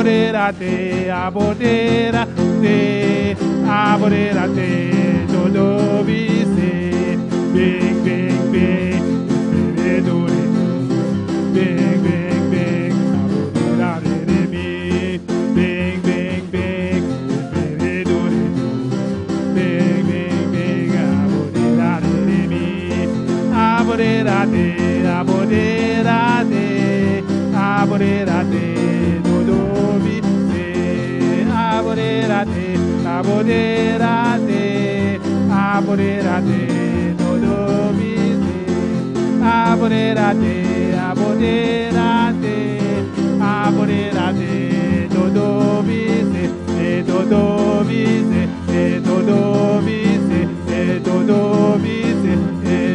aborérate, aborérate, aborérate, todo vice, big, big, big, veredore, big, big, big, aborérate de mí, big, big, big, veredore, big, big, big, aborérate de mí, aborérate, aborérate, aborérate, todo vice, aborérate, aborérate, aborérate, todo vice, aborérate, aborérate, aborérate, todo vice, todo vice, todo vice, todo vice,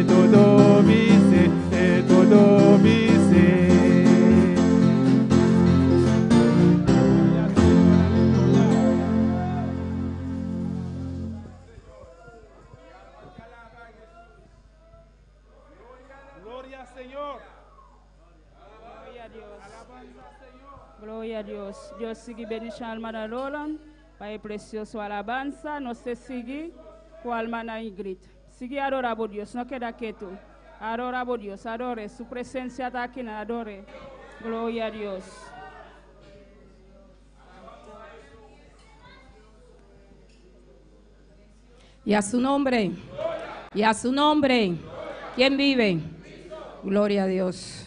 todo vice, todo vice. Gloria al Señor. Gloria a Dios. Gloria a Dios. Dios sigue bendición alma de Roland. Para el precioso alabanza. No se sigue con alma de Ingrid. Sigue adorable Dios. No queda quieto. Adorable Dios. Adore. Su presencia está aquí. Adore. Gloria a Dios. Y a su nombre. Y a su nombre. ¿Quién vive? Gloria a Dios.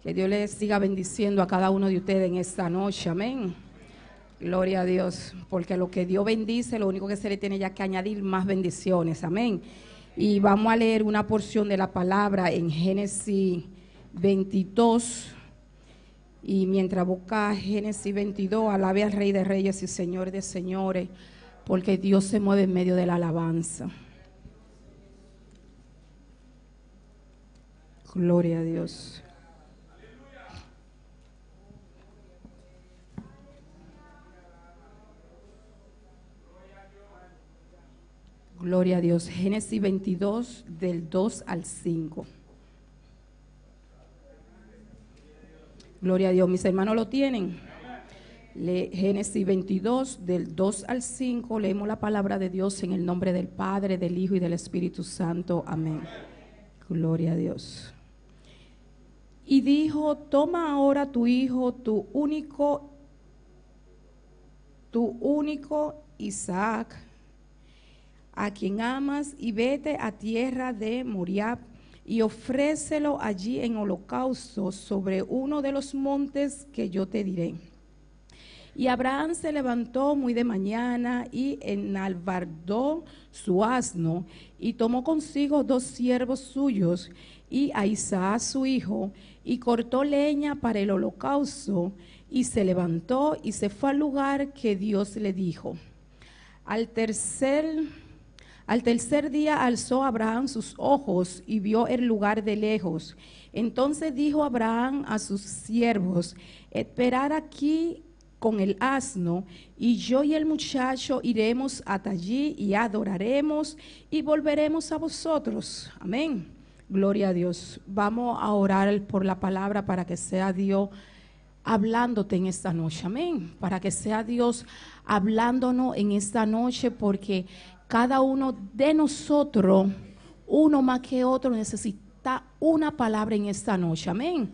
Que Dios les siga bendiciendo a cada uno de ustedes en esta noche. Amén. Gloria a Dios. Porque lo que Dios bendice, lo único que se le tiene ya que añadir más bendiciones. Amén. Y vamos a leer una porción de la palabra en Génesis 22. Y mientras busca Génesis 22, alabe al Rey de Reyes y Señor de Señores. Porque Dios se mueve en medio de la alabanza. Gloria a Dios. Gloria a Dios. Génesis 22 del 2 al 5. Gloria a Dios. Mis hermanos lo tienen. Génesis 22 del 2 al 5. Leemos la palabra de Dios en el nombre del Padre, del Hijo y del Espíritu Santo. Amén. Gloria a Dios. Y dijo: toma ahora tu hijo, tu único Isaac, a quien amas, y vete a tierra de Moriah y ofrécelo allí en holocausto sobre uno de los montes que yo te diré. Y Abraham se levantó muy de mañana y enalbardó su asno y tomó consigo 2 siervos suyos y a Isaac su hijo, y cortó leña para el holocausto, y se levantó y se fue al lugar que Dios le dijo. Al tercer día alzó Abraham sus ojos y vio el lugar de lejos. Entonces dijo Abraham a sus siervos: esperad aquí con el asno, y yo y el muchacho iremos hasta allí y adoraremos y volveremos a vosotros. Amén. Gloria a Dios. Vamos a orar por la palabra para que sea Dios hablándote en esta noche. Amén. Para que sea Dios hablándonos en esta noche, porque cada uno de nosotros, uno más que otro, necesita una palabra en esta noche. Amén.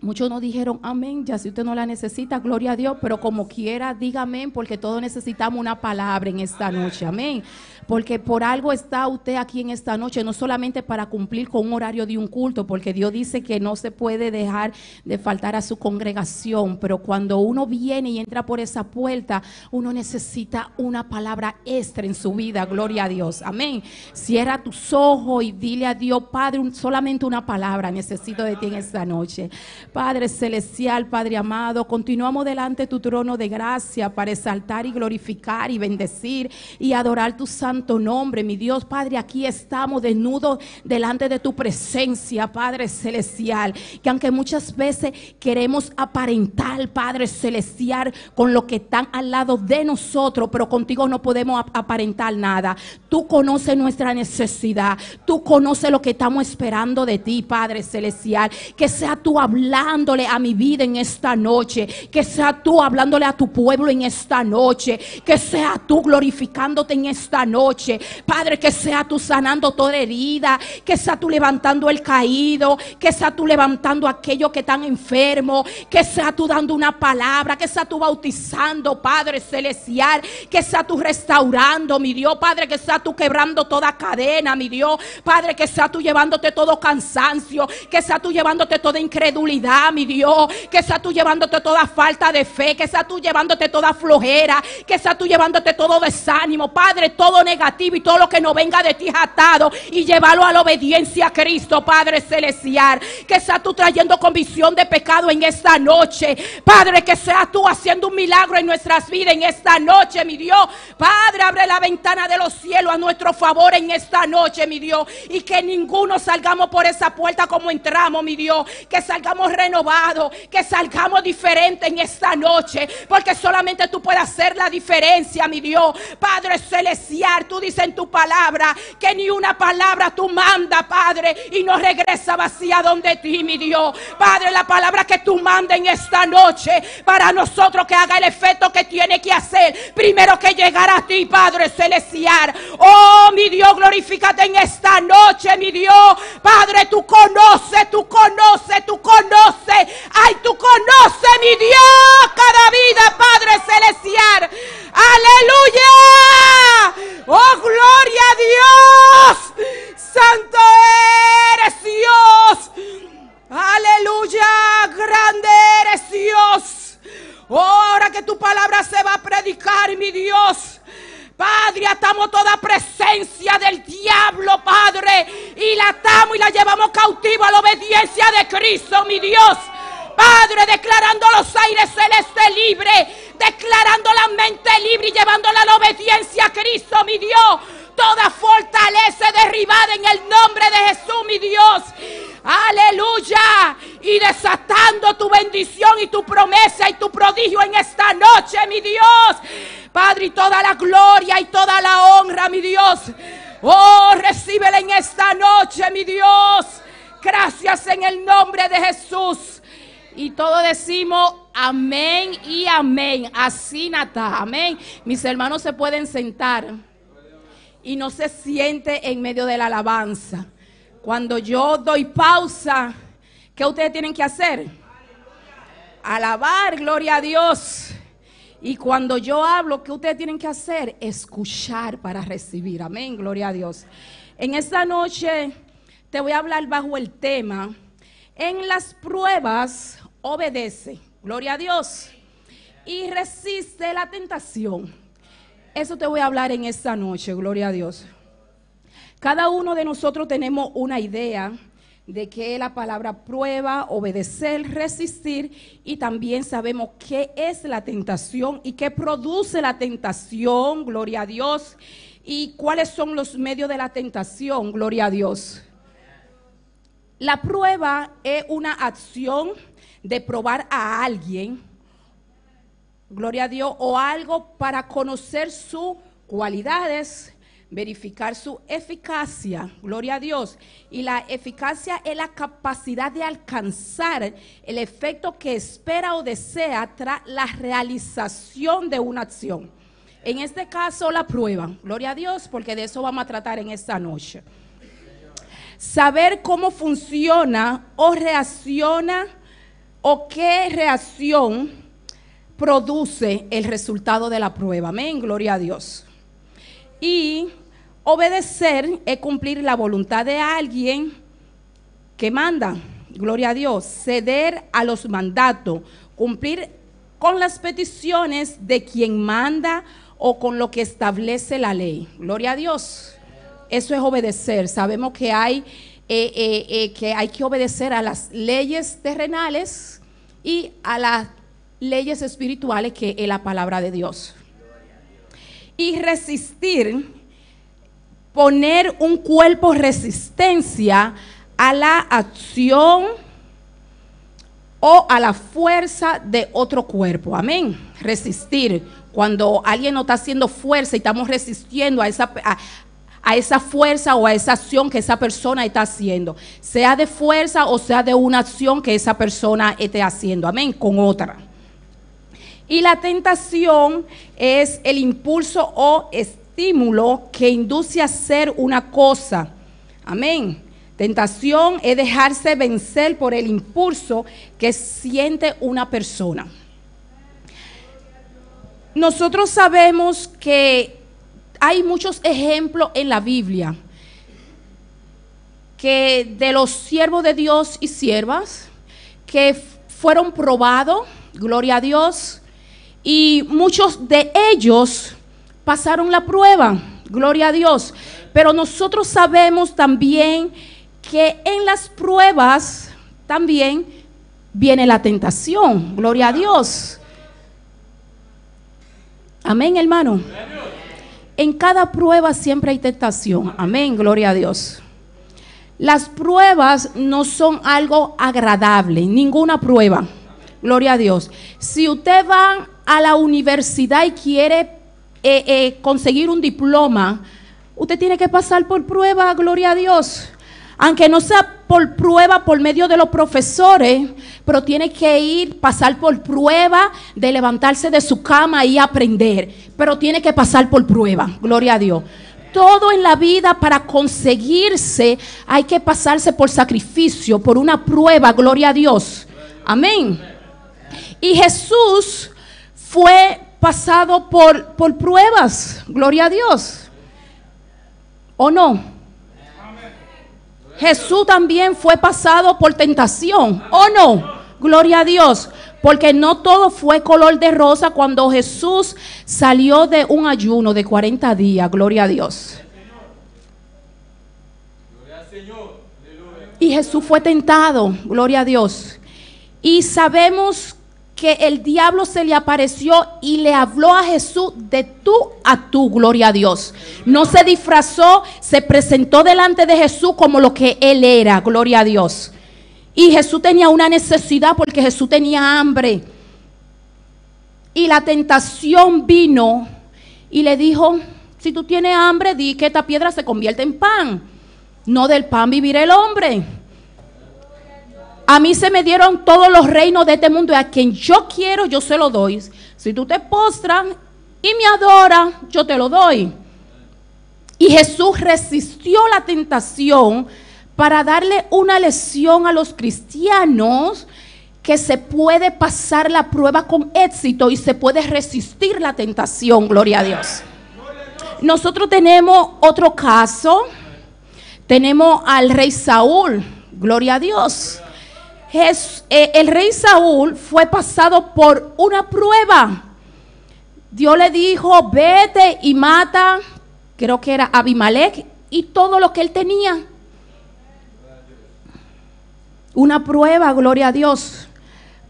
Muchos nos dijeron amén, ya si usted no la necesita, gloria a Dios, pero como quiera, diga amén, porque todos necesitamos una palabra en esta noche, amén. Porque por algo está usted aquí en esta noche, no solamente para cumplir con un horario de un culto, porque Dios dice que no se puede dejar de faltar a su congregación, pero cuando uno viene y entra por esa puerta, uno necesita una palabra extra en su vida, gloria a Dios, amén. Cierra tus ojos y dile a Dios: Padre, solamente una palabra necesito de ti en esta noche. Padre celestial, Padre amado, continuamos delante de tu trono de gracia para exaltar y glorificar y bendecir y adorar tu santo nombre, mi Dios. Padre, aquí estamos desnudos delante de tu presencia, Padre celestial, que aunque muchas veces queremos aparentar, Padre celestial, con lo que están al lado de nosotros, pero contigo no podemos aparentar nada. Tú conoces nuestra necesidad, tú conoces lo que estamos esperando de ti, Padre celestial. Que sea tú hablando hablándole a mi vida en esta noche, que sea tú hablándole a tu pueblo en esta noche, que sea tú glorificándote en esta noche, Padre, que sea tú sanando toda herida, que sea tú levantando el caído, que sea tú levantando a aquellos que están enfermos, que sea tú dando una palabra, que sea tú bautizando, Padre celestial, que sea tú restaurando, mi Dios, Padre, que sea tú quebrando toda cadena, mi Dios, Padre, que sea tú llevándote todo cansancio, que sea tú llevándote toda incredulidad, mi Dios, que sea tú llevándote toda falta de fe, que sea tú llevándote toda flojera, que sea tú llevándote todo desánimo, Padre, todo negativo y todo lo que no venga de ti es atado y llevarlo a la obediencia a Cristo, Padre celestial, que sea tú trayendo convicción de pecado en esta noche, Padre, que sea tú haciendo un milagro en nuestras vidas en esta noche, mi Dios, Padre, abre la ventana de los cielos a nuestro favor en esta noche, mi Dios, y que ninguno salgamos por esa puerta como entramos, mi Dios, que salgamos renovados, que salgamos diferentes en esta noche, porque solamente tú puedes hacer la diferencia, mi Dios, Padre celestial. Tú dices en tu palabra que ni una palabra tú mandas, Padre, y no regresa vacía donde ti, mi Dios, Padre, la palabra que tú mandas en esta noche para nosotros que haga el efecto que tiene que hacer, primero que llegar a ti, Padre celestial. Oh, mi Dios, glorifícate en esta noche, mi Dios, Padre, tú conoces, tú conoces, tú conoces, ay, tú conoces, mi Dios, cada vida, Padre celestial. Aleluya, oh, gloria a Dios, santo eres Dios, aleluya, grande eres Dios. Oh, ahora que tu palabra se va a predicar, mi Dios, Padre, atamos toda presencia del diablo, Padre, y la atamos y la llevamos cautivo a la obediencia de Cristo, mi Dios, Padre, declarando los aires celestes libres, declarando la mente libre y llevándola a la obediencia a Cristo, mi Dios. Toda fortaleza derribada en el nombre de Jesús, mi Dios. Aleluya. Y desatando tu bendición y tu promesa y tu prodigio en esta noche, mi Dios. Padre, y toda la gloria y toda la honra, mi Dios. Oh, recíbela en esta noche, mi Dios. Gracias en el nombre de Jesús. Y todos decimos amén y amén. Así nata, amén. Mis hermanos se pueden sentar. Y no se siente en medio de la alabanza. Cuando yo doy pausa, ¿qué ustedes tienen que hacer? Alabar, gloria a Dios. Y cuando yo hablo, ¿qué ustedes tienen que hacer? Escuchar para recibir. Amén, gloria a Dios. En esta noche te voy a hablar bajo el tema: en las pruebas obedece, gloria a Dios, y resiste la tentación. Eso te voy a hablar en esta noche, gloria a Dios. Cada uno de nosotros tenemos una idea de qué es la palabra prueba, obedecer, resistir, y también sabemos qué es la tentación y qué produce la tentación, gloria a Dios, y cuáles son los medios de la tentación, gloria a Dios. La prueba es una acción de probar a alguien, gloria a Dios, o algo para conocer sus cualidades, verificar su eficacia, gloria a Dios. Y la eficacia es la capacidad de alcanzar el efecto que espera o desea tras la realización de una acción. En este caso, la prueba, gloria a Dios, porque de eso vamos a tratar en esta noche. Saber cómo funciona o reacciona, o qué reacción produce el resultado de la prueba. Amén, gloria a Dios. Y obedecer es cumplir la voluntad de alguien que manda, gloria a Dios. Ceder a los mandatos, cumplir con las peticiones de quien manda o con lo que establece la ley, gloria a Dios. Eso es obedecer. Sabemos que hay que obedecer a las leyes terrenales y a las leyes espirituales, que es la palabra de Dios. Y resistir, poner un cuerpo resistencia a la acción o a la fuerza de otro cuerpo. Amén. Resistir, cuando alguien no está haciendo fuerza y estamos resistiendo a a esa fuerza o a esa acción que esa persona está haciendo, sea de fuerza o sea de una acción que esa persona esté haciendo, amén, con otra. Y la tentación es el impulso o estímulo que induce a hacer una cosa, amén. Tentación es dejarse vencer por el impulso que siente una persona. Nosotros sabemos que hay muchos ejemplos en la Biblia que de los siervos de Dios y siervas que fueron probados, gloria a Dios, y muchos de ellos pasaron la prueba, gloria a Dios. Pero nosotros sabemos también que en las pruebas también viene la tentación, gloria a Dios. Amén, hermano. En cada prueba siempre hay tentación, amén, gloria a Dios. Las pruebas no son algo agradable, ninguna prueba, gloria a Dios. Si usted va a la universidad y quiere conseguir un diploma, usted tiene que pasar por prueba, gloria a Dios. Aunque no sea por prueba por medio de los profesores, pero tiene que pasar por prueba de levantarse de su cama y aprender. Pero tiene que pasar por prueba, gloria a Dios. Todo en la vida para conseguirse hay que pasarse por sacrificio, por una prueba, gloria a Dios. Amén. Y Jesús fue pasado por pruebas, gloria a Dios. ¿O no? Jesús también fue pasado por tentación, ¿o no? Gloria a Dios, porque no todo fue color de rosa cuando Jesús salió de un ayuno de 40 días, gloria a Dios. Y Jesús fue tentado, gloria a Dios. Y sabemos que el diablo se le apareció y le habló a Jesús de tú a tú, gloria a Dios. No se disfrazó, se presentó delante de Jesús como lo que él era, gloria a Dios. Y Jesús tenía una necesidad porque Jesús tenía hambre. Y la tentación vino y le dijo, si tú tienes hambre, di que esta piedra se convierte en pan. No del pan vivirá el hombre. A mí se me dieron todos los reinos de este mundo y a quien yo quiero yo se lo doy. Si tú te postras y me adoras, yo te lo doy. Y Jesús resistió la tentación para darle una lección a los cristianos que se puede pasar la prueba con éxito y se puede resistir la tentación, gloria a Dios. Nosotros tenemos otro caso, tenemos al rey Saúl, gloria a Dios. El rey Saúl fue pasado por una prueba. Dios le dijo, vete y mata, creo que era Abimelech y todo lo que él tenía. Una prueba, gloria a Dios.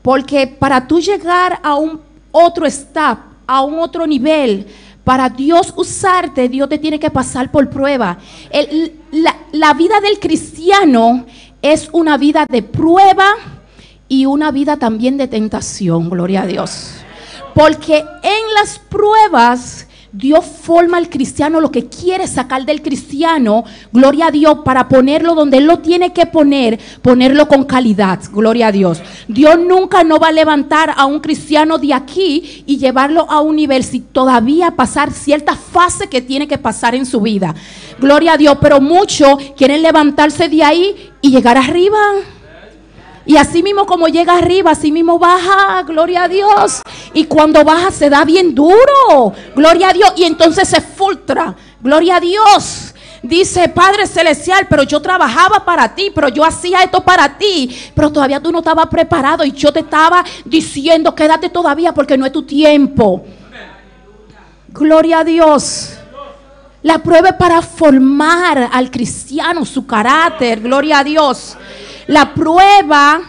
Porque para tú llegar a un otro step, a un otro nivel, para Dios usarte, Dios te tiene que pasar por prueba. La vida del cristiano es una vida de prueba y una vida también de tentación, gloria a Dios. Porque en las pruebas Dios forma al cristiano lo que quiere sacar del cristiano, gloria a Dios, para ponerlo donde Él lo tiene que poner, ponerlo con calidad, gloria a Dios. Dios nunca no va a levantar a un cristiano de aquí y llevarlo a un nivel si todavía pasar cierta fase que tiene que pasar en su vida, gloria a Dios. Pero muchos quieren levantarse de ahí y llegar arriba. Y así mismo como llega arriba, así mismo baja, gloria a Dios. Y cuando baja se da bien duro, gloria a Dios. Y entonces se frustra, gloria a Dios. Dice, Padre Celestial, pero yo trabajaba para ti, pero yo hacía esto para ti, pero todavía tú no estabas preparado y yo te estaba diciendo, quédate todavía porque no es tu tiempo. Gloria a Dios. La prueba es para formar al cristiano, su carácter, gloria a Dios. La prueba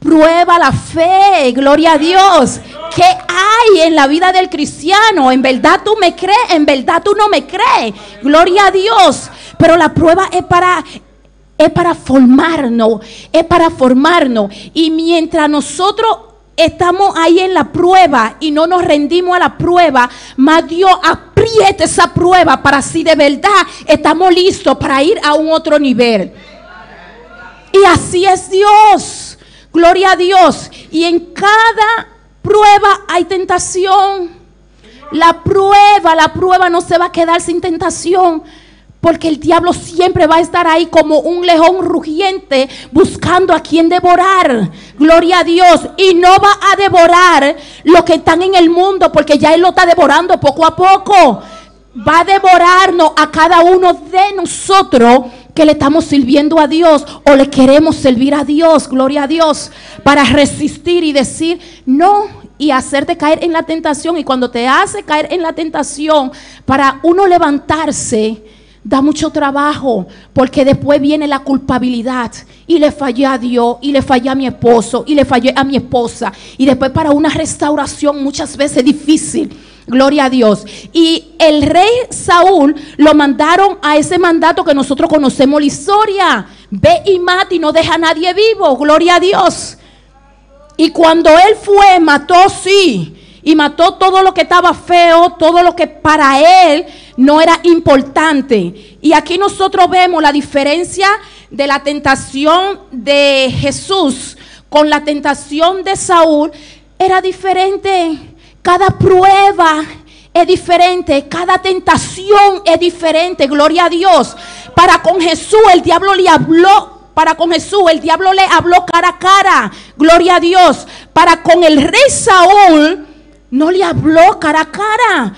la fe, gloria a Dios. ¿Qué hay en la vida del cristiano? ¿En verdad tú me crees? ¿En verdad tú no me crees? Gloria a Dios. Pero la prueba es para formarnos, es para formarnos. Y mientras nosotros estamos ahí en la prueba y no nos rendimos a la prueba, más Dios aprieta apriete esa prueba para si de verdad estamos listos para ir a un otro nivel. Y así es Dios. Gloria a Dios. Y en cada prueba hay tentación. La prueba no se va a quedar sin tentación. Porque el diablo siempre va a estar ahí como un león rugiente buscando a quien devorar. Gloria a Dios. Y no va a devorar lo que están en el mundo, porque ya Él lo está devorando poco a poco. Va a devorarnos a cada uno de nosotros que le estamos sirviendo a Dios o le queremos servir a Dios. Gloria a Dios. Para resistir y decir no y hacerte caer en la tentación. Y cuando te hace caer en la tentación, para uno levantarse, da mucho trabajo, porque después viene la culpabilidad. Y le fallé a Dios, y le fallé a mi esposo, y le fallé a mi esposa. Y después para una restauración muchas veces difícil. Gloria a Dios. Y el rey Saúl lo mandaron a ese mandato que nosotros conocemos la historia. Ve y mata y no deja a nadie vivo. Gloria a Dios. Y cuando él fue, mató, sí. Y mató todo lo que estaba feo, todo lo que para él no era importante. Y aquí nosotros vemos la diferencia de la tentación de Jesús con la tentación de Saúl. Era diferente. Cada prueba es diferente. Cada tentación es diferente. Gloria a Dios. Para con Jesús el diablo le habló. Para con Jesús el diablo le habló cara a cara. Gloria a Dios. Para con el rey Saúl no le habló cara a cara,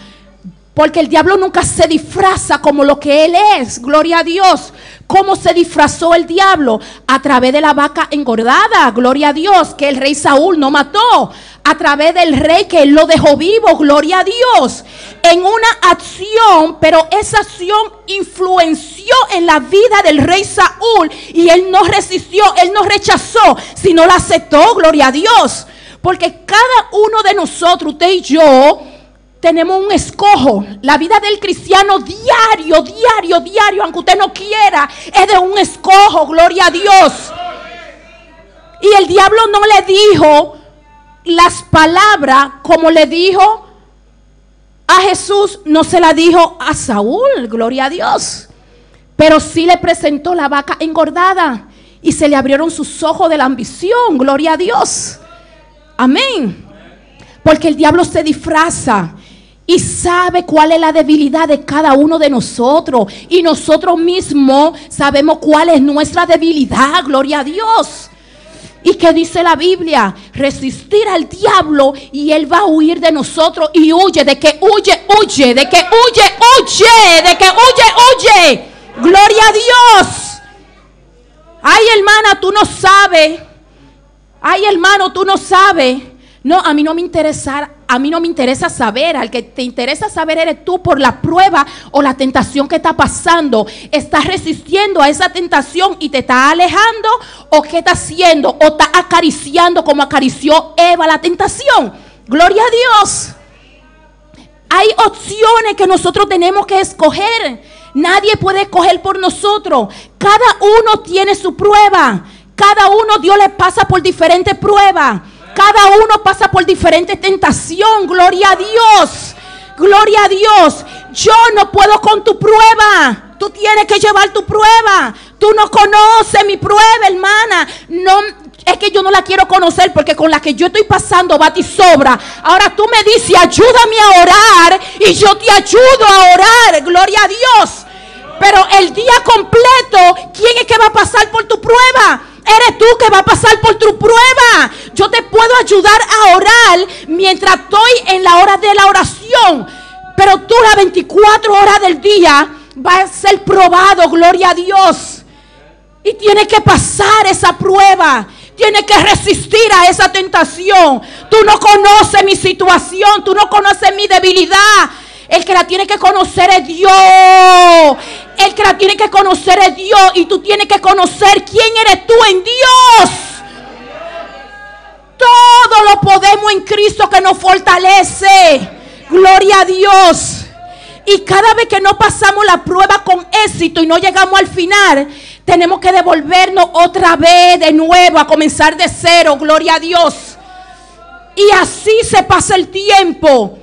porque el diablo nunca se disfraza como lo que él es. Gloria a Dios. ¿Cómo se disfrazó el diablo? A través de la vaca engordada. Gloria a Dios, que el rey Saúl no mató. A través del rey que él lo dejó vivo. Gloria a Dios. En una acción, pero esa acción influenció en la vida del rey Saúl. Y él no resistió, él no rechazó, sino la aceptó. Gloria a Dios. Porque cada uno de nosotros, usted y yo, tenemos un escojo. La vida del cristiano diario, aunque usted no quiera, es de un escojo. Gloria a Dios. Y el diablo no le dijo las palabras como le dijo a Jesús, no se la dijo a Saúl. Gloria a Dios. Pero sí le presentó la vaca engordada y se le abrieron sus ojos de la ambición. Gloria a Dios. Amén. Porque el diablo se disfraza y sabe cuál es la debilidad de cada uno de nosotros. Y nosotros mismos sabemos cuál es nuestra debilidad. Gloria a Dios. ¿Y qué dice la Biblia? Resistir al diablo y él va a huir de nosotros. Y huye, de que huye, huye, de que huye, huye, de que huye, huye. Gloria a Dios. Ay, hermana, tú no sabes. Ay, hermano, tú no sabes. No, a mí no me interesa saber. Al que te interesa saber eres tú por la prueba o la tentación que está pasando. ¿Estás resistiendo a esa tentación y te está alejando? ¿O qué está haciendo? ¿O está acariciando como acarició Eva la tentación? Gloria a Dios. Hay opciones que nosotros tenemos que escoger. Nadie puede escoger por nosotros. Cada uno tiene su prueba. Cada uno Dios le pasa por diferentes pruebas. Cada uno pasa por diferentes tentación. Gloria a Dios. Gloria a Dios. Yo no puedo con tu prueba. Tú tienes que llevar tu prueba. Tú no conoces mi prueba, hermana. No, es que yo no la quiero conocer, porque con la que yo estoy pasando va y sobra. Ahora tú me dices, ayúdame a orar, y yo te ayudo a orar. Gloria a Dios. Pero el día completo, ¿quién es que va a pasar por tu prueba? Eres tú que va a pasar por tu prueba. Yo te puedo ayudar a orar mientras estoy en la hora de la oración, pero tú las 24 horas del día vas a ser probado. Gloria a Dios. Y tienes que pasar esa prueba. Tienes que resistir a esa tentación. Tú no conoces mi situación, tú no conoces mi debilidad. El que la tiene que conocer es Dios. El que la tiene que conocer es Dios. Y tú tienes que conocer quién eres tú en Dios. Todo lo podemos en Cristo que nos fortalece. Gloria a Dios. Y cada vez que no pasamos la prueba con éxito y no llegamos al final, tenemos que devolvernos otra vez de nuevo, a comenzar de cero. Gloria a Dios. Y así se pasa el tiempo.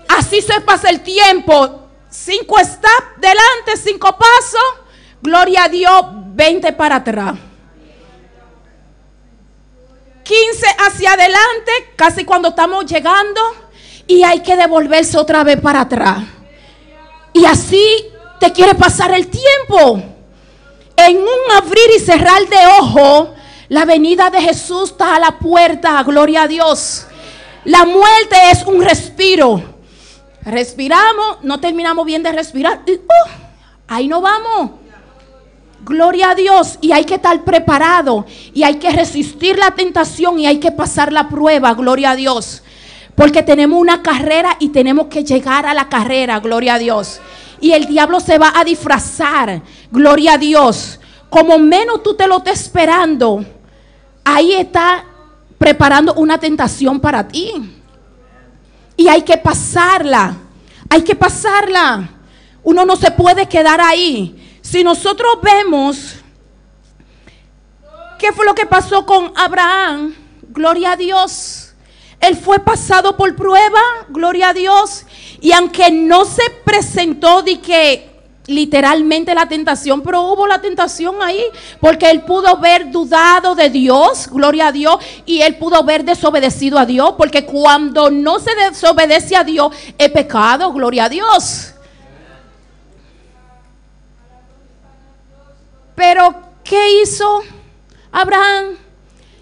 Así se pasa el tiempo. 5 steps delante, 5 pasos, gloria a Dios, 20 para atrás. 15 hacia adelante, casi cuando estamos llegando, y hay que devolverse otra vez para atrás. Y así te quiere pasar el tiempo. En un abrir y cerrar de ojos, la venida de Jesús está a la puerta, gloria a Dios. La muerte es un respiro. Respiramos, no terminamos bien de respirar, y ahí no vamos. Gloria a Dios. Y hay que estar preparado, y hay que resistir la tentación, y hay que pasar la prueba, gloria a Dios. Porque tenemos una carrera y tenemos que llegar a la carrera, gloria a Dios. Y el diablo se va a disfrazar, gloria a Dios. Como menos tú te lo estés esperando, ahí está preparando una tentación para ti. Y hay que pasarla, hay que pasarla. Uno no se puede quedar ahí. Si nosotros vemos qué fue lo que pasó con Abraham, gloria a Dios. Él fue pasado por prueba, gloria a Dios. Y aunque no se presentó de que literalmente la tentación, pero hubo la tentación ahí, porque él pudo haber dudado de Dios, gloria a Dios, y él pudo haber desobedecido a Dios, porque cuando no se desobedece a Dios es pecado, gloria a Dios. Pero ¿qué hizo Abraham?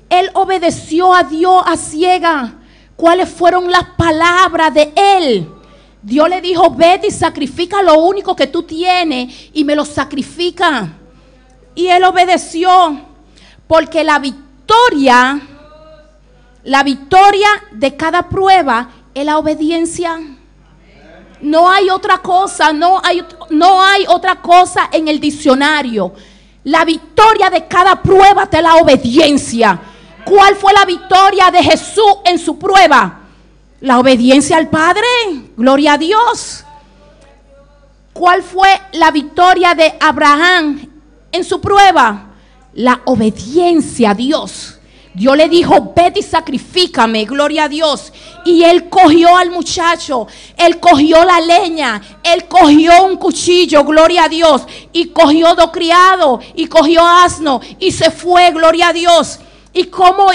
Él obedeció a Dios a ciega. ¿Cuáles fueron las palabras de él? Dios le dijo: vete y sacrifica lo único que tú tienes, y me lo sacrifica. Y él obedeció, porque la victoria de cada prueba es la obediencia. No hay otra cosa, no hay otra cosa en el diccionario. La victoria de cada prueba es la obediencia. ¿Cuál fue la victoria de Jesús en su prueba? La obediencia al Padre, gloria a Dios. ¿Cuál fue la victoria de Abraham en su prueba? La obediencia a Dios. Dios le dijo: vete y sacrifícame, gloria a Dios. Y él cogió al muchacho, él cogió la leña, él cogió un cuchillo, gloria a Dios, y cogió 2 criados, y cogió asno, y se fue, gloria a Dios. ¿Y cómo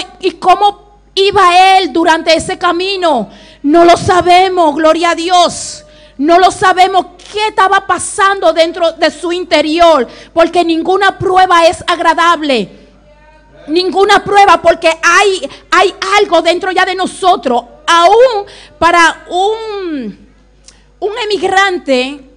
iba él durante ese camino? No lo sabemos, gloria a Dios. No lo sabemos qué estaba pasando dentro de su interior, porque ninguna prueba es agradable. Ninguna prueba, porque hay algo dentro ya de nosotros. Aún para un emigrante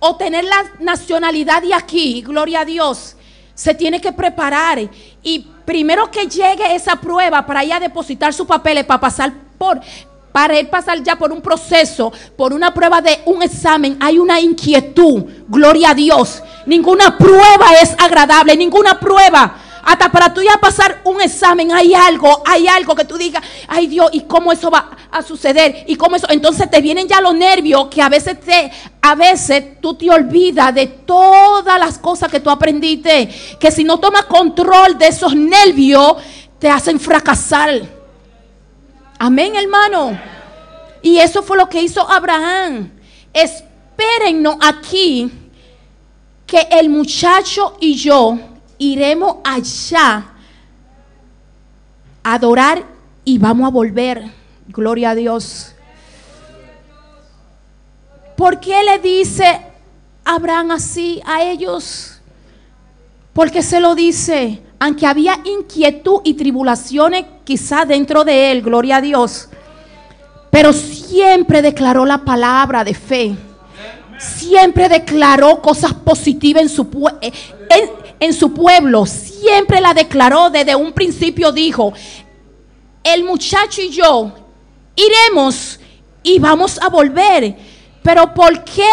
obtener la nacionalidad de aquí, gloria a Dios, se tiene que preparar. Y primero que llegue esa prueba, para ir a depositar sus papeles, para él pasar ya por un proceso, por una prueba de un examen, hay una inquietud, gloria a Dios. Ninguna prueba es agradable, ninguna prueba. Hasta para tú ya pasar un examen hay algo que tú digas: ay Dios, ¿y cómo eso va a suceder? ¿Y cómo eso? Entonces te vienen ya los nervios, que a veces tú te olvidas de todas las cosas que tú aprendiste, que si no tomas control de esos nervios te hacen fracasar. Amén, hermano. Y eso fue lo que hizo Abraham. Espérennos aquí, que el muchacho y yo iremos allá a adorar y vamos a volver. Gloria a Dios. ¿Por qué le dice Abraham así a ellos? Porque se lo dice, aunque había inquietud y tribulaciones quizá dentro de él, gloria a Dios, pero siempre declaró la palabra de fe. Siempre declaró cosas positivas en su pueblo. Siempre la declaró. Desde un principio dijo: el muchacho y yo iremos y vamos a volver. Pero ¿por qué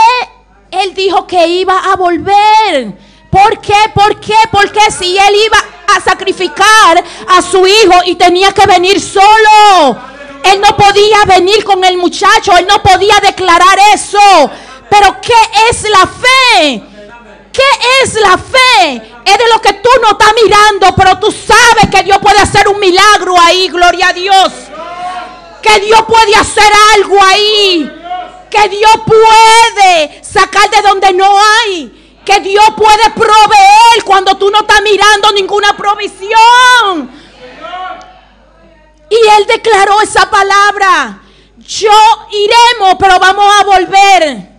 él dijo que iba a volver? ¿Por qué? Porque si él iba a sacrificar a su hijo y tenía que venir solo, él no podía venir con el muchacho, él no podía declarar eso. Pero ¿qué es la fe? ¿Qué es la fe? Es de lo que tú no estás mirando, pero tú sabes que Dios puede hacer un milagro ahí, gloria a Dios. Que Dios puede hacer algo ahí. que Dios puede sacar de donde no hay, que Dios puede proveer cuando tú no estás mirando ninguna provisión. Y Él declaró esa palabra: yo iremos, pero vamos a volver.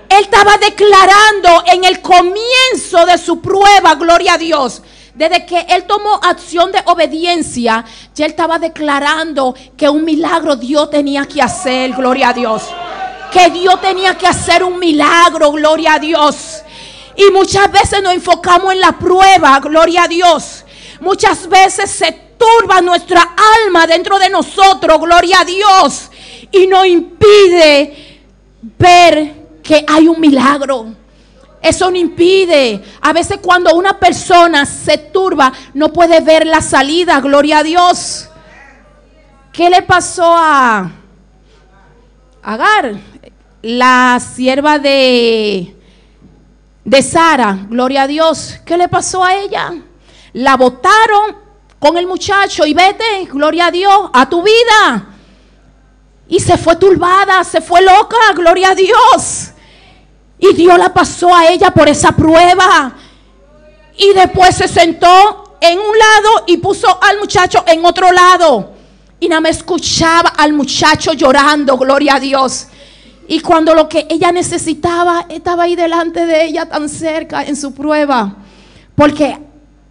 Él estaba declarando en el comienzo de su prueba, gloria a Dios. Desde que Él tomó acción de obediencia, ya Él estaba declarando que un milagro Dios tenía que hacer, gloria a Dios. Que Dios tenía que hacer un milagro, gloria a Dios. Y muchas veces nos enfocamos en la prueba, gloria a Dios. Muchas veces se turba nuestra alma dentro de nosotros, gloria a Dios. Y nos impide ver que hay un milagro. Eso no impide. A veces cuando una persona se turba, no puede ver la salida, gloria a Dios. ¿Qué le pasó a Agar, la sierva de Sara? Gloria a Dios. ¿Qué le pasó a ella? La botaron con el muchacho y vete, gloria a Dios, a tu vida. Y se fue turbada, se fue loca, gloria a Dios. Y Dios la pasó a ella por esa prueba. Y después se sentó en un lado y puso al muchacho en otro lado. Y nada más escuchaba al muchacho llorando, gloria a Dios. Y cuando lo que ella necesitaba estaba ahí delante de ella, tan cerca en su prueba. Porque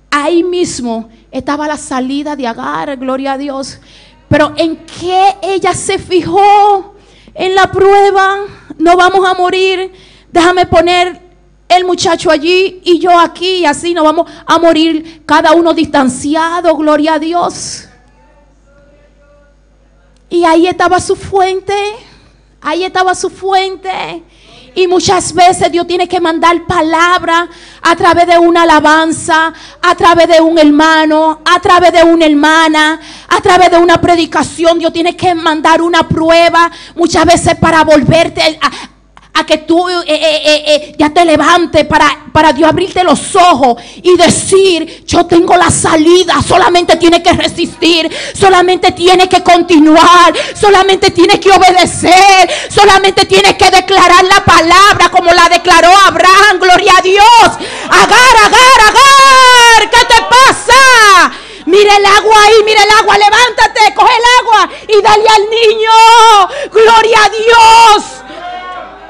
ahí mismo estaba la salida de Agar, gloria a Dios. Pero ¿en qué ella se fijó? En la prueba. No vamos a morir. Déjame poner el muchacho allí y yo aquí, y así nos vamos a morir cada uno distanciado, gloria a Dios. Y ahí estaba su fuente. Ahí estaba su fuente. Y muchas veces Dios tiene que mandar palabra a través de una alabanza, a través de un hermano, a través de una hermana, a través de una predicación. Dios tiene que mandar una prueba muchas veces para volverte a que tú ya te levantes, para Dios abrirte los ojos y decir: yo tengo la salida. Solamente tiene que resistir, solamente tiene que continuar, solamente tiene que obedecer, solamente tiene que declarar la palabra como la declaró Abraham, gloria a Dios. Agar, Agar, Agar, ¿qué te pasa? Mira el agua ahí, mira el agua, levántate, coge el agua y dale al niño, gloria a Dios.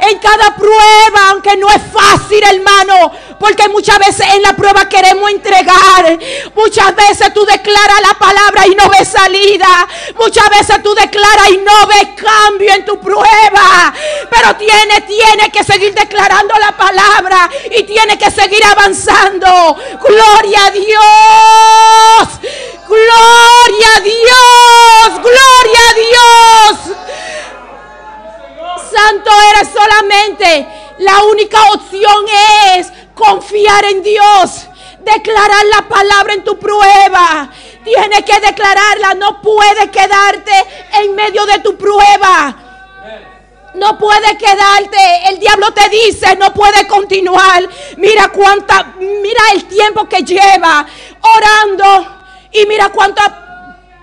En cada prueba, aunque no es fácil, hermano, porque muchas veces en la prueba queremos entregar. Muchas veces tú declaras la palabra y no ves salida. Muchas veces tú declaras y no ves cambio en tu prueba. Pero tienes que seguir declarando la palabra y tienes que seguir avanzando. Gloria a Dios. Gloria a Dios. Gloria a Dios. Santo eres solamente. La única opción es confiar en Dios. Declarar la palabra en tu prueba. Tienes que declararla. No puedes quedarte en medio de tu prueba. No puedes quedarte. El diablo te dice: no puedes continuar. Mira el tiempo que lleva orando. Y mira cuánto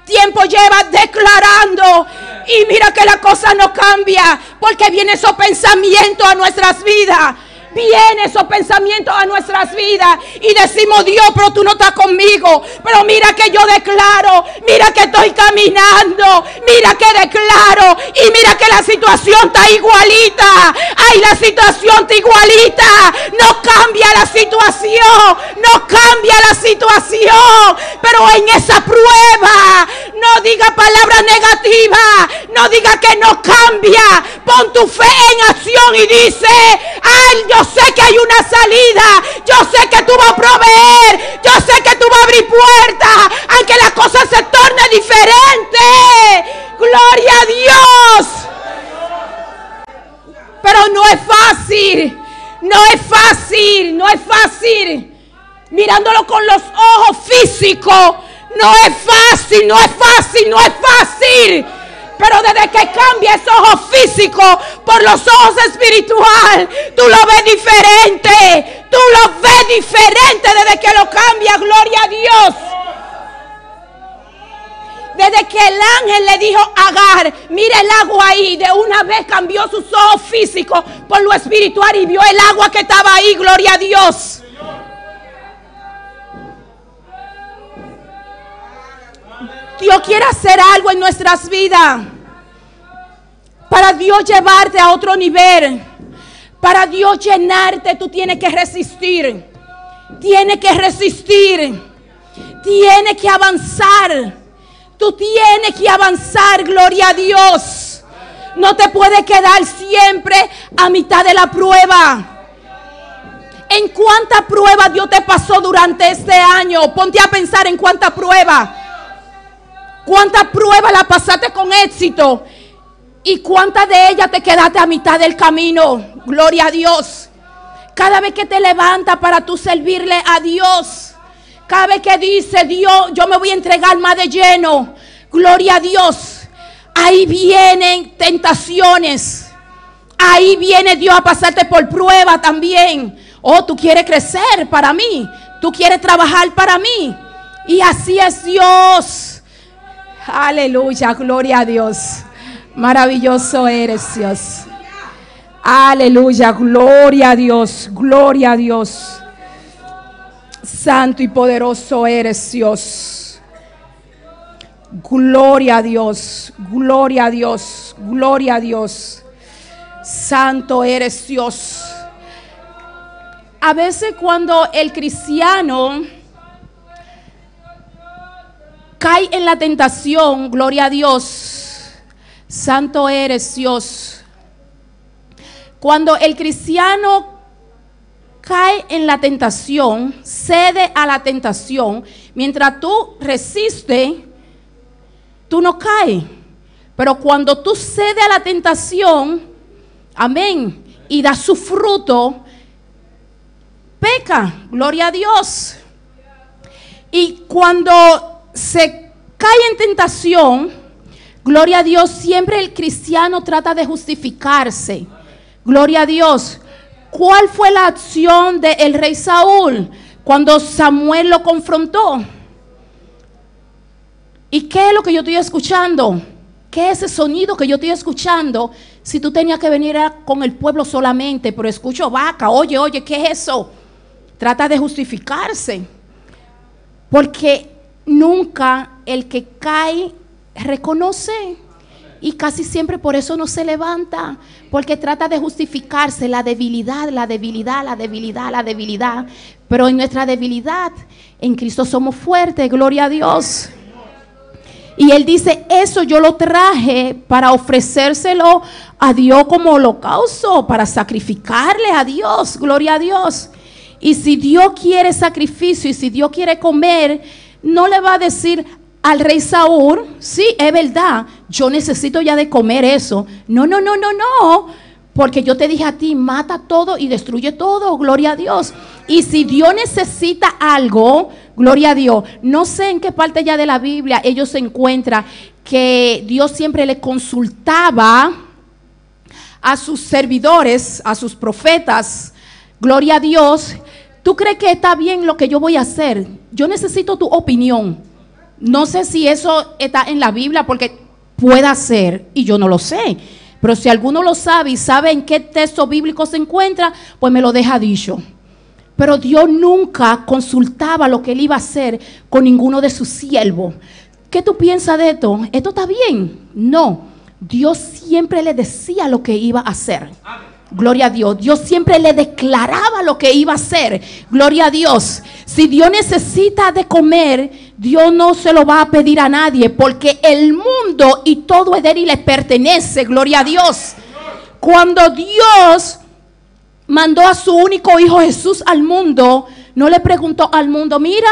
tiempo lleva declarando. Y mira que la cosa no cambia, porque vienen esos pensamientos a nuestras vidas. Vienen esos pensamientos a nuestras vidas y decimos: Dios, pero tú no estás conmigo. Pero mira que yo declaro, mira que estoy caminando, mira que declaro y mira que la situación está igualita. Ay, la situación está igualita. No cambia la situación, no cambia la situación. Pero en esa prueba no diga palabras negativas, no diga que no cambia. Pon tu fe en acción y dice: ay, yo sé que hay una salida, yo sé que tú vas a proveer, yo sé que tú vas a abrir puertas, aunque las cosas se tornen diferentes. Gloria a Dios. Pero no es fácil, no es fácil, no es fácil. Mirándolo con los ojos físicos, no es fácil, no es fácil, no es fácil. Pero desde que cambia esos ojos físicos por los ojos espirituales, tú lo ves diferente. Tú lo ves diferente desde que lo cambia. Gloria a Dios. Desde que el ángel le dijo a Agar, mira el agua ahí, de una vez cambió sus ojos físicos por lo espiritual y vio el agua que estaba ahí. Gloria a Dios. Dios quiere hacer algo en nuestras vidas. Para Dios llevarte a otro nivel, para Dios llenarte, tú tienes que resistir. Tienes que resistir. Tienes que avanzar. Tú tienes que avanzar, gloria a Dios. No te puedes quedar siempre a mitad de la prueba. ¿En cuánta prueba Dios te pasó durante este año? Ponte a pensar en cuánta prueba. ¿Cuántas pruebas la pasaste con éxito? ¿Y cuántas de ellas te quedaste a mitad del camino? Gloria a Dios. Cada vez que te levantas para tú servirle a Dios, cada vez que dice Dios, yo me voy a entregar más de lleno, gloria a Dios, ahí vienen tentaciones. Ahí viene Dios a pasarte por prueba también. Oh, tú quieres crecer para mí, tú quieres trabajar para mí. Y así es Dios. Aleluya, gloria a Dios. Maravilloso eres, Dios. Aleluya, gloria a Dios, gloria a Dios. Santo y poderoso eres, Dios. Gloria a Dios, gloria a Dios, gloria a Dios. Santo eres, Dios. A veces cuando el cristiano cae en la tentación, gloria a Dios. Santo eres, Dios. Cuando el cristiano cae en la tentación, cede a la tentación, mientras tú resistes, tú no caes. Pero cuando tú cedes a la tentación, amén, y da su fruto, peca, gloria a Dios. Y cuando se cae en tentación, gloria a Dios, siempre el cristiano trata de justificarse. Gloria a Dios. ¿Cuál fue la acción del rey Saúl cuando Samuel lo confrontó? ¿Y qué es lo que yo estoy escuchando? ¿Qué es ese sonido que yo estoy escuchando? Si tú tenías que venir con el pueblo solamente, pero escucho vaca, oye, ¿qué es eso? Trata de justificarse. Porque nunca el que cae reconoce. Y casi siempre por eso no se levanta, porque trata de justificarse la debilidad. Pero en nuestra debilidad, en Cristo somos fuertes, gloria a Dios. Y Él dice, eso yo lo traje para ofrecérselo a Dios como holocausto, para sacrificarle a Dios, gloria a Dios. Y si Dios quiere sacrificio y si Dios quiere comer, no le va a decir al rey Saúl, sí, es verdad, yo necesito ya de comer eso. No, porque yo te dije a ti, mata todo y destruye todo, gloria a Dios. Y si Dios necesita algo, gloria a Dios, no sé en qué parte ya de la Biblia ellos se encuentran que Dios siempre le consultaba a sus servidores, a sus profetas, gloria a Dios. ¿Tú crees que está bien lo que yo voy a hacer? Yo necesito tu opinión. No sé si eso está en la Biblia, porque puede ser y yo no lo sé. Pero si alguno lo sabe y sabe en qué texto bíblico se encuentra, pues me lo deja dicho. Pero Dios nunca consultaba lo que Él iba a hacer con ninguno de sus siervos. ¿Qué tú piensas de esto? ¿Esto está bien? No. Dios siempre le decía lo que iba a hacer. Gloria a Dios. Dios siempre le declaraba lo que iba a hacer. Gloria a Dios. Si Dios necesita de comer, Dios no se lo va a pedir a nadie, porque el mundo y todo es de Él y le pertenece. Gloria a Dios. Cuando Dios mandó a su único hijo Jesús al mundo, no le preguntó al mundo, mira,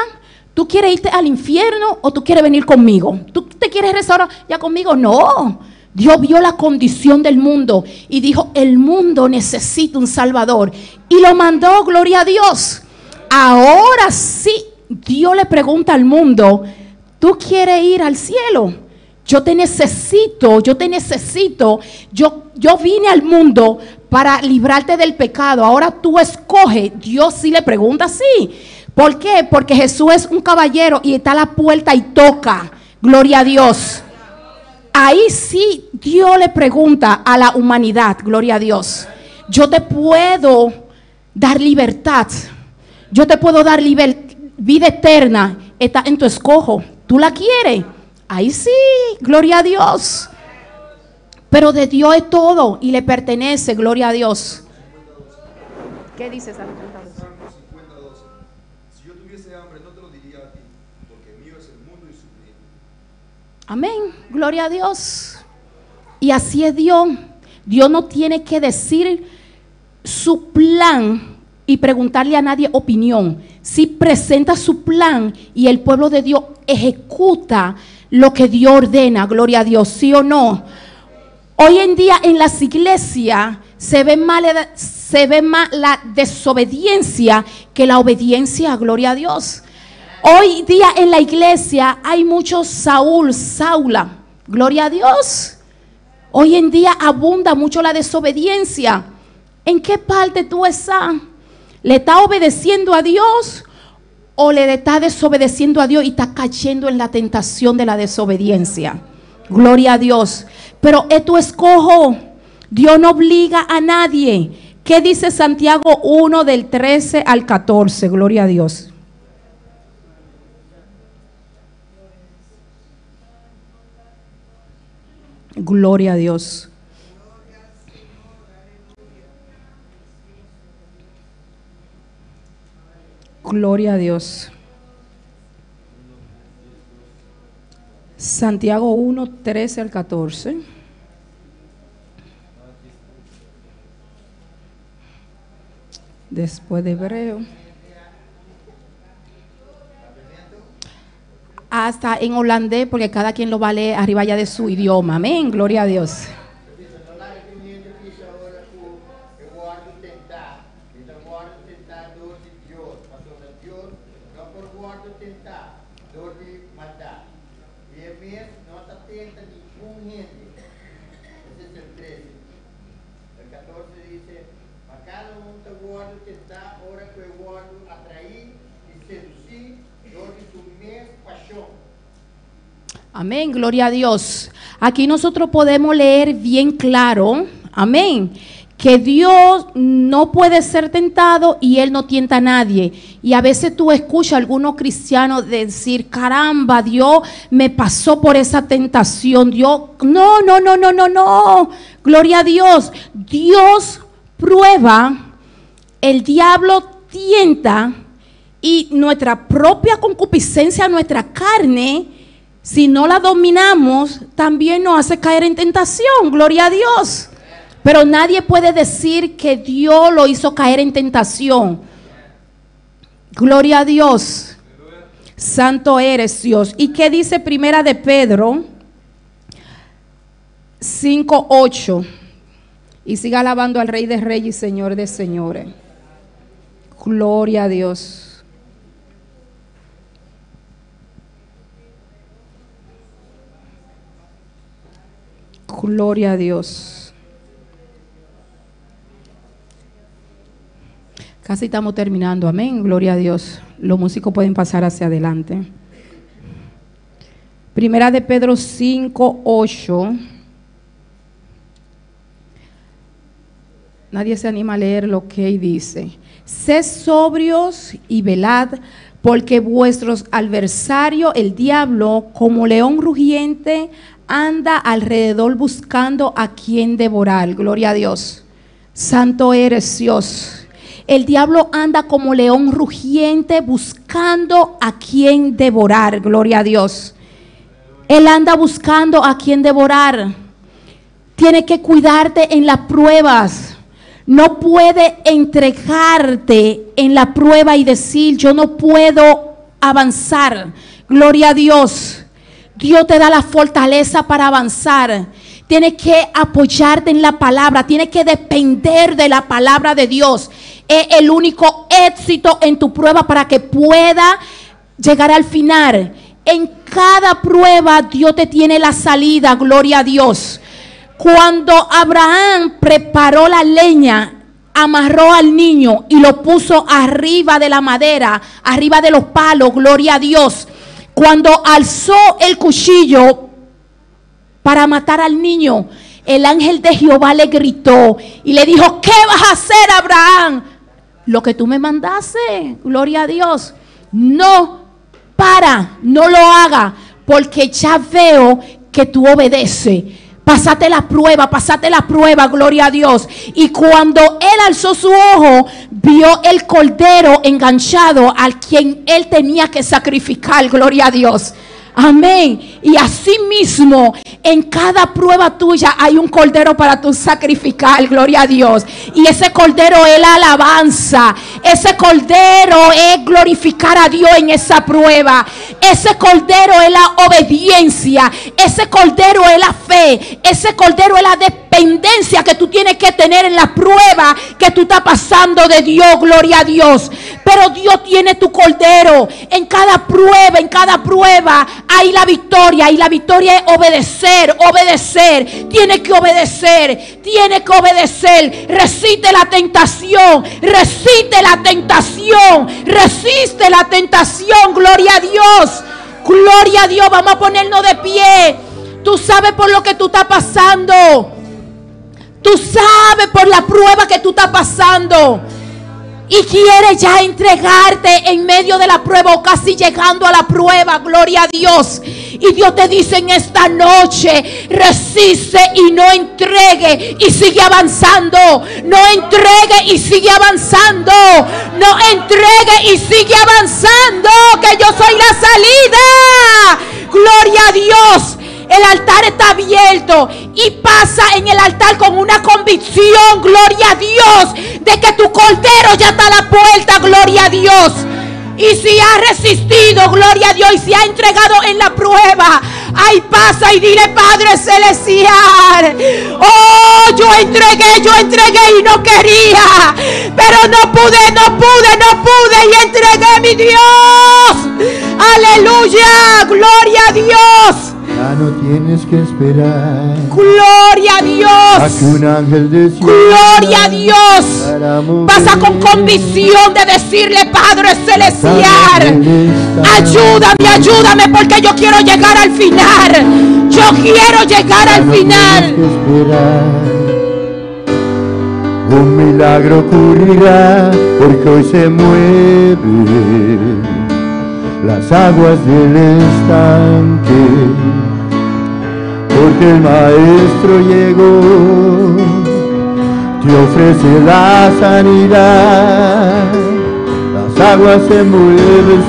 ¿tú quieres irte al infierno o tú quieres venir conmigo? ¿Tú te quieres restaurar ya conmigo? No. Dios vio la condición del mundo y dijo, el mundo necesita un Salvador. Y lo mandó, gloria a Dios. Ahora sí, Dios le pregunta al mundo, ¿tú quieres ir al cielo? Yo te necesito. Yo vine al mundo para librarte del pecado. Ahora tú escoge. Dios sí le pregunta así. ¿Por qué? Porque Jesús es un caballero y está a la puerta y toca. Gloria a Dios. Ahí sí Dios le pregunta a la humanidad, gloria a Dios. Yo te puedo dar libertad. Yo te puedo dar vida eterna. Está en tu escojo. ¿Tú la quieres? Ahí sí, gloria a Dios. Pero de Dios es todo y le pertenece, gloria a Dios. ¿Qué dices, Salmo 50:12? Si yo tuviese hambre, no te lo diría a ti, porque mío es el mundo y su plenitud. Amén, gloria a Dios. Y así es Dios. Dios no tiene que decir su plan y preguntarle a nadie opinión. Si presenta su plan y el pueblo de Dios ejecuta lo que Dios ordena, gloria a Dios, ¿sí o no? Hoy en día en las iglesias se ve más la desobediencia que la obediencia, gloria a Dios. Hoy día en la iglesia hay muchos Saula, gloria a Dios. Hoy en día abunda mucho la desobediencia. ¿En qué parte tú estás? ¿Le estás obedeciendo a Dios o le estás desobedeciendo a Dios y estás cayendo en la tentación de la desobediencia? Gloria a Dios. Pero es tu escojo. Dios no obliga a nadie. ¿Qué dice Santiago 1 del 13 al 14? Gloria a Dios. Gloria a Dios. Gloria a Dios. Santiago 1, 13 al 14. Después de Hebreo. Hasta en holandés, porque cada quien lo va a leer arriba ya de su idioma. Amén, gloria a Dios. Amén, gloria a Dios. Aquí nosotros podemos leer bien claro, amén, que Dios no puede ser tentado y Él no tienta a nadie. Y a veces tú escuchas a algunos cristianos decir, caramba, Dios me pasó por esa tentación. Dios, no, gloria a Dios. Dios prueba, el diablo tienta y nuestra propia concupiscencia, nuestra carne, si no la dominamos, también nos hace caer en tentación, gloria a Dios. Pero nadie puede decir que Dios lo hizo caer en tentación. Gloria a Dios. Santo eres, Dios. ¿Y qué dice Primera de Pedro 5:8? Y siga alabando al Rey de Reyes y Señor de Señores. Gloria a Dios. Gloria a Dios. Casi estamos terminando, amén, gloria a Dios. Los músicos pueden pasar hacia adelante. Primera de Pedro 5:8. Nadie se anima a leer lo que dice. Sed sobrios y velad, porque vuestros adversarios, el diablo, como león rugiente, anda alrededor buscando a quien devorar. Gloria a Dios. Santo eres, Dios. El diablo anda como león rugiente buscando a quien devorar. Gloria a Dios. Él anda buscando a quien devorar. Tiene que cuidarte en las pruebas. No puede entregarte en la prueba y decir, yo no puedo avanzar. Gloria a Dios. Dios te da la fortaleza para avanzar. Tienes que apoyarte en la palabra. Tienes que depender de la palabra de Dios. Es el único éxito en tu prueba para que pueda llegar al final. En cada prueba Dios te tiene la salida. Gloria a Dios. Cuando Abraham preparó la leña, amarró al niño y lo puso arriba de la madera, arriba de los palos. Gloria a Dios. Cuando alzó el cuchillo para matar al niño, el ángel de Jehová le gritó y le dijo: ¿qué vas a hacer, Abraham? Lo que tú me mandaste, gloria a Dios. No, no lo haga, porque ya veo que tú obedeces. Pásate la prueba, gloria a Dios. Y cuando él alzó su ojo, vio el cordero enganchado al quien él tenía que sacrificar, gloria a Dios. Amén. Y así mismo, en cada prueba tuya hay un cordero para tu sacrificar, gloria a Dios. Y ese cordero es la alabanza. Ese cordero es glorificar a Dios en esa prueba. Ese cordero es la obediencia. Ese cordero es la fe. Ese cordero es la dependencia que tú tienes que tener en la prueba que tú estás pasando de Dios, gloria a Dios. Pero Dios tiene tu cordero. En cada prueba hay la victoria, y la victoria es obedecer. Tiene que obedecer. Resiste la tentación, gloria a Dios. Vamos a ponernos de pie. Tú sabes por lo que tú estás pasando. Tú sabes por la prueba que tú estás pasando. Y quieres ya entregarte en medio de la prueba, o casi llegando a la prueba, gloria a Dios. Y Dios te dice en esta noche: resiste y no entregue, y sigue avanzando. No entregue y sigue avanzando. No entregue y sigue avanzando, que yo soy la salida. Gloria a Dios. El altar está abierto, y pasa en el altar con una convicción, gloria a Dios, de que tu cordero ya está a la puerta, gloria a Dios. Y si ha resistido, gloria a Dios, y si ha entregado en la prueba, ahí pasa y dile: Padre Celestial, oh, yo entregué y no quería, pero no pude, y entregué, mi Dios. Aleluya, gloria a Dios. Ya no tienes que esperar. Gloria a Dios. A que un ángel de cielo. Gloria a Dios. Pasa con convicción de decirle: Padre Celestial, ayúdame, porque yo quiero llegar al final. Un milagro ocurrirá, porque hoy se mueven las aguas del estanque, porque el Maestro llegó, te ofrece la sanidad. Las aguas se mueven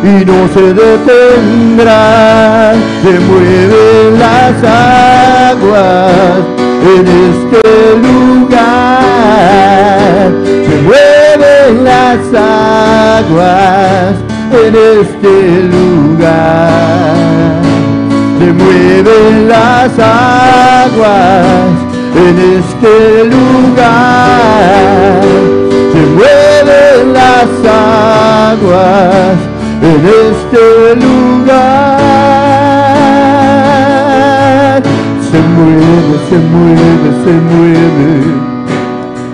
y no se detendrán. Se mueven las aguas en este lugar. Se mueven las aguas en este lugar. Se mueven las aguas en este lugar. Se mueven las aguas en este lugar. Se mueve, se mueve, se mueve.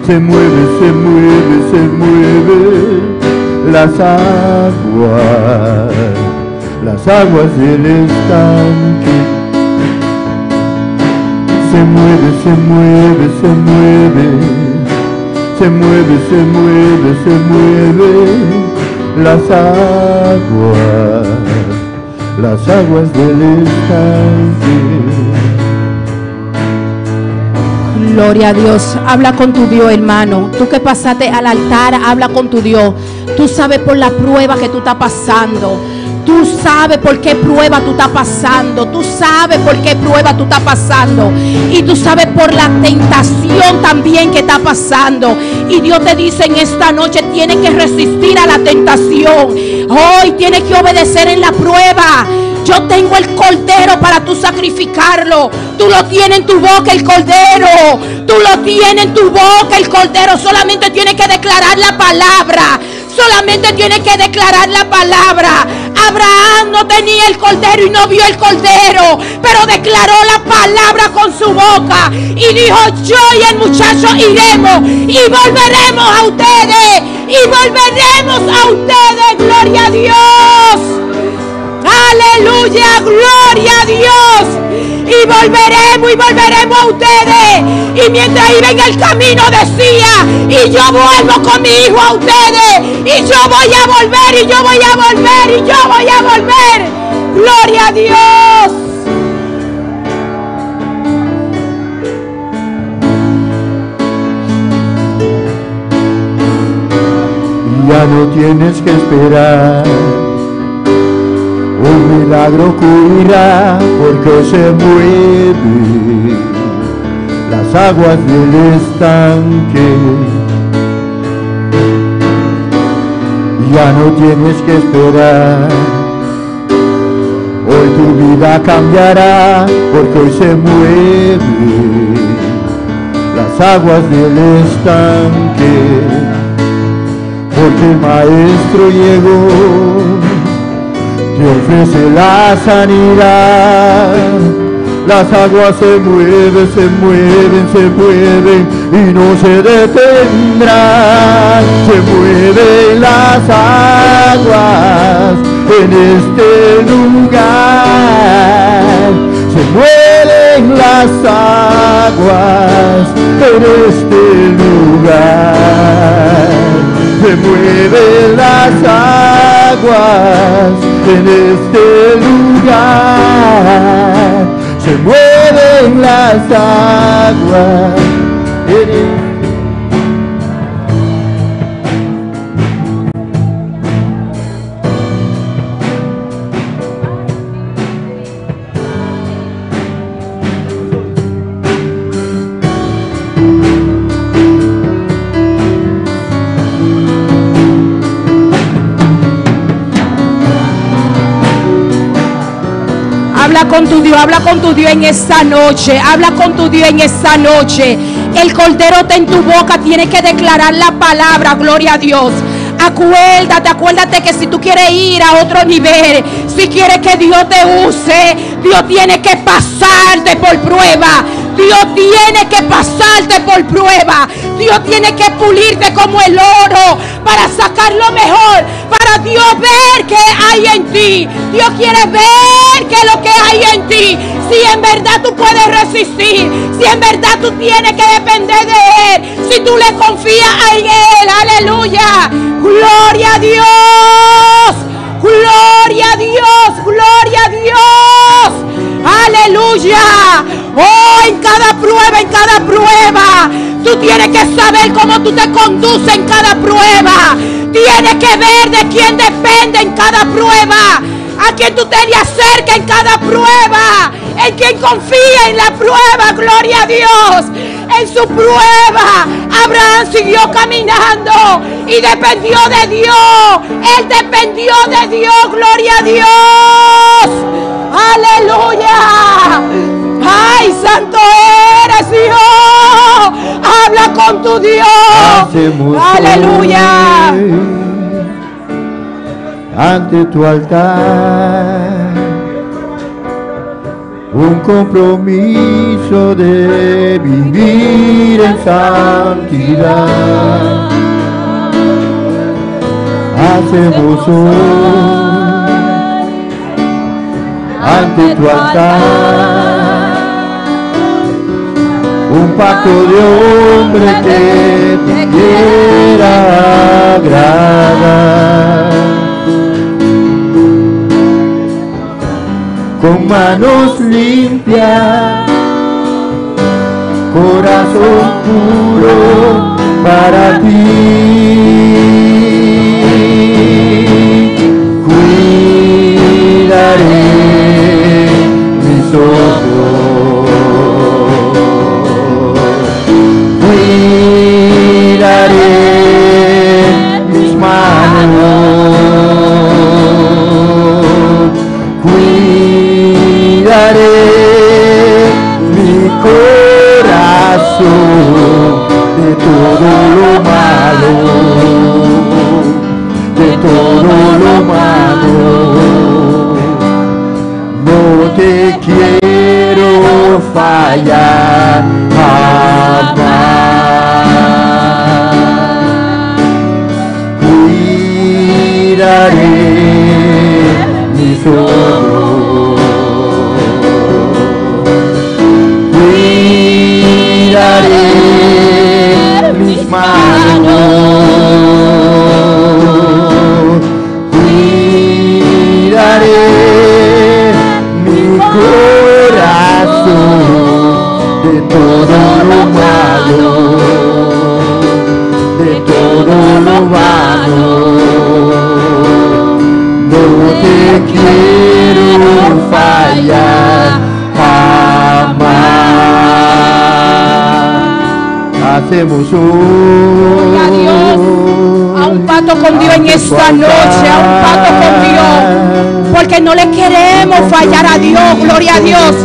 Se mueve, se mueve, se mueve las aguas del estanque. Se mueve, se mueve, se mueve. Se mueve, se mueve, se mueve las aguas del estanque. Gloria a Dios. Habla con tu Dios, hermano. Tú que pasaste al altar, habla con tu Dios. Tú sabes por la prueba que tú estás pasando. Tú sabes por qué prueba tú estás pasando. Tú sabes por qué prueba tú estás pasando. Y tú sabes por la tentación también que está pasando. Y Dios te dice en esta noche: tienes que resistir a la tentación. Hoy tienes que obedecer en la prueba. Yo tengo el cordero para tú sacrificarlo. Tú lo tienes en tu boca, el cordero. Tú lo tienes en tu boca, el cordero. Solamente tienes que declarar la palabra. Solamente tienes que declarar la palabra. Abraham no tenía el cordero y no vio el cordero, pero declaró la palabra con su boca y dijo: yo y el muchacho iremos y volveremos a ustedes. y volveremos a ustedes. Gloria a Dios. Aleluya, gloria a Dios. Y volveremos a ustedes. Y mientras iba en el camino decía, y yo vuelvo con mi hijo a ustedes, y yo voy a volver, y yo voy a volver, y yo voy a volver. Gloria a Dios. Ya no tienes que esperar, un milagro ocurrirá porque hoy se mueven las aguas del estanque. Ya no tienes que esperar, hoy tu vida cambiará porque hoy se mueven las aguas del estanque. Porque el maestro llegó, te ofrece la sanidad. Las aguas se mueven, se mueven, se mueven y no se detendrán. Se mueven las aguas en este lugar. Se mueven las aguas en este lugar. Se mueven las aguas en este lugar. Se mueven las aguas en este lugar. Habla con tu Dios, habla con tu Dios en esta noche, habla con tu Dios en esta noche. El cordero está en tu boca, tienes que declarar la palabra, gloria a Dios. Acuérdate que si tú quieres ir a otro nivel, si quieres que Dios te use, Dios tiene que pasarte por prueba. Dios tiene que pasarte por prueba. Dios tiene que pulirte como el oro para sacar lo mejor, para Dios ver qué hay en ti. Dios quiere ver qué es lo que hay en ti. Si en verdad tú puedes resistir, si en verdad tú tienes que depender de Él, si tú le confías en Él, aleluya. Gloria a Dios, gloria a Dios, gloria a Dios. Aleluya. Oh, en cada prueba, tú tienes que saber cómo tú te conduces en cada prueba. Tienes que ver de quién depende en cada prueba, a quien tú te le acercas en cada prueba, en quien confía en la prueba, gloria a Dios. En su prueba, Abraham siguió caminando y dependió de Dios. Él dependió de Dios, gloria a Dios. Aleluya. Ay, santo eres Dios. Habla con tu Dios. Aleluya. Ante tu altar, un compromiso de vivir en santidad. Hacemos hoy ante tu altar un pacto de hombre que te quiera agradar. Con manos limpias, corazón puro para ti. Cuidaré mis ojos, cuidaré mis manos, cuidaré mi corazón de todo lo malo, de todo lo malo. No te quiero fallar jamás. de todo lo malo, de todo lo malo. No te quiero fallar jamás. Hacemos Gloria a Dios. A un pacto con Dios en esta noche, a un pacto con Dios, porque no le queremos fallar a Dios, gloria a Dios,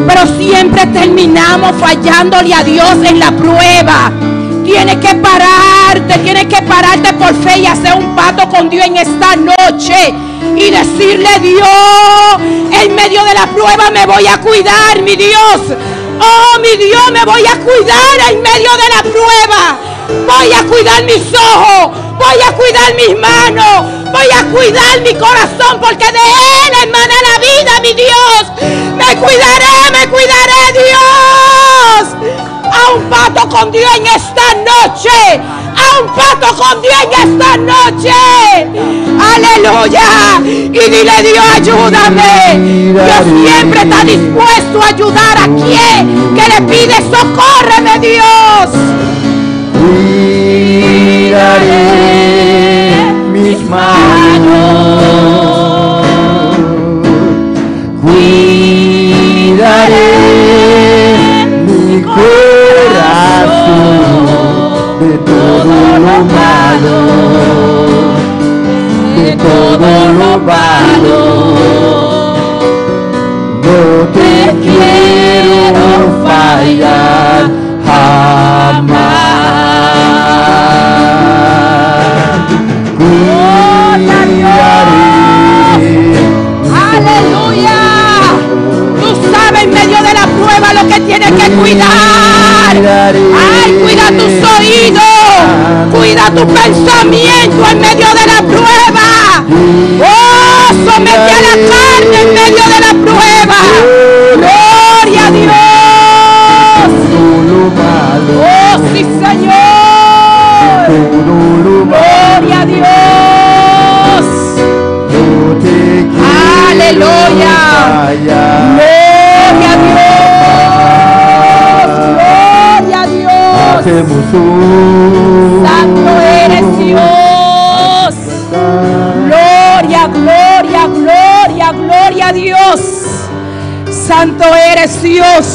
pero siempre terminamos fallándole a Dios en la prueba. Tienes que pararte por fe y hacer un pacto con Dios en esta noche y decirle: Dios, en medio de la prueba me voy a cuidar, mi Dios. Oh, mi Dios, me voy a cuidar en medio de la prueba. Voy a cuidar mis ojos, voy a cuidar mis manos, voy a cuidar mi corazón, porque de él emana la vida, mi Dios. Me cuidaré, Dios. A un pacto con Dios en esta noche. A un pacto con Dios en esta noche. Aleluya. Y dile: Dios, ayúdame. Dios siempre está dispuesto a ayudar a quien que le pide. Socórreme, Dios. Cuidaré mis manos, cuidaré mi corazón de todo lo malo, de todo lo malo. No te quiero fallar jamás. Aleluya. Tú sabes en medio de la prueba lo que tienes que cuidar. Ay, cuida tus oídos, cuida tu pensamiento en medio de la prueba. Oh, somete a la carne en medio de la prueba. Gloria a Dios. Oh, sí, Señor. Gloria a Dios. Aleluya. Gloria a Dios. Gloria a Dios. Santo eres Dios. Gloria, gloria, gloria, gloria a Dios. Santo eres Dios.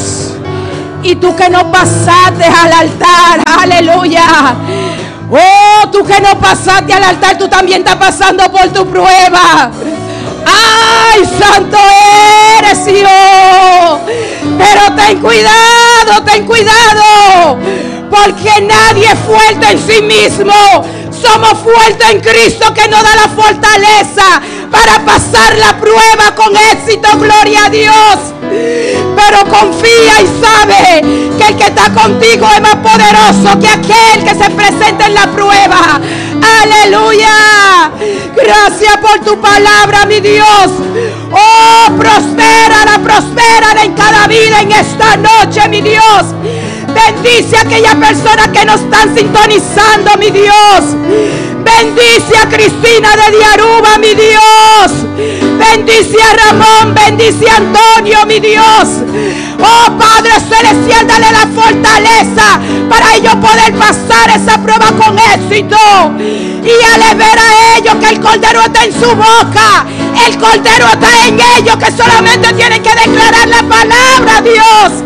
Y tú que no pasaste al altar, aleluya. Oh, tú que no pasaste al altar, tú también estás pasando por tu prueba. Ay, santo eres Dios. Pero ten cuidado, porque nadie es fuerte en sí mismo. Somos fuertes en Cristo, que nos da la fortaleza para pasar la prueba con éxito. Gloria a Dios. Pero confía y sabe que el que está contigo es más poderoso que aquel que se presenta en la prueba. Aleluya. Gracias por tu palabra, mi Dios. Oh, prospérala en cada vida en esta noche, mi Dios. Bendice a aquellas personas que nos están sintonizando, mi Dios. Bendice a Cristina de Diaruba, mi Dios. Bendice a Ramón, bendice a Antonio, mi Dios. Oh, Padre Celestial, dale la fortaleza para ellos poder pasar esa prueba con éxito. Y al ver a ellos que el Cordero está en su boca, el Cordero está en ellos, que solamente tienen que declarar la palabra, Dios.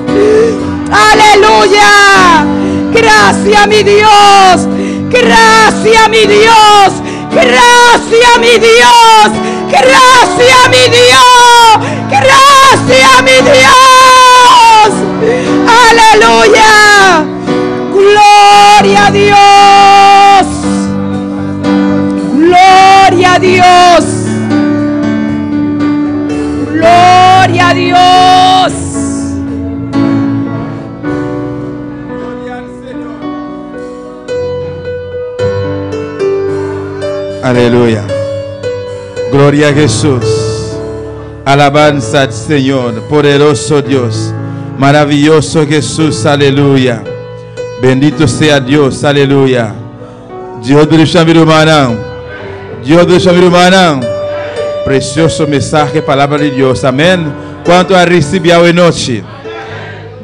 Aleluya. Gracias, mi Dios. Gracias, mi Dios. Gracias, mi Dios. Gracias, mi Dios. Gracias, mi Dios. Aleluya. Gloria a Dios. Gloria a Dios. Gloria a Dios. Aleluya. Gloria a Jesús. Alabanza al Señor. Poderoso Dios. Maravilloso Jesús. Aleluya. Bendito sea Dios. Aleluya. Dios do chamiro manão. Dios do chamiro manão. Precioso mensaje, palabra de Dios. Amén. ¿Cuánto ha recibido hoy noche?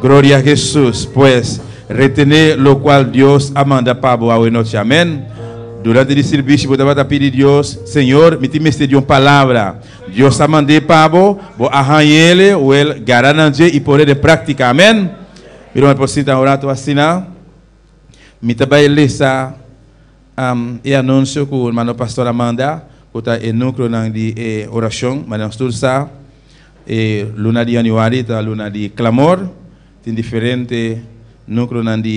Gloria a Jesús. Pues retener lo cual Dios ha mandado para vos a noche. Amén. Durante el servicio, vos te pedir Dios, Señor, me te dio una palabra. Dios ha mandado para vos, vos arranjele o el garantir y poner de práctica. Amén. Pero me posita ahora tu asina. Me te voy a leer e anúncio que o hermano pastor Amanda, que está en núcleo de oración, mas tudo está luna de januário, está luna de clamor, tem diferente núcleo de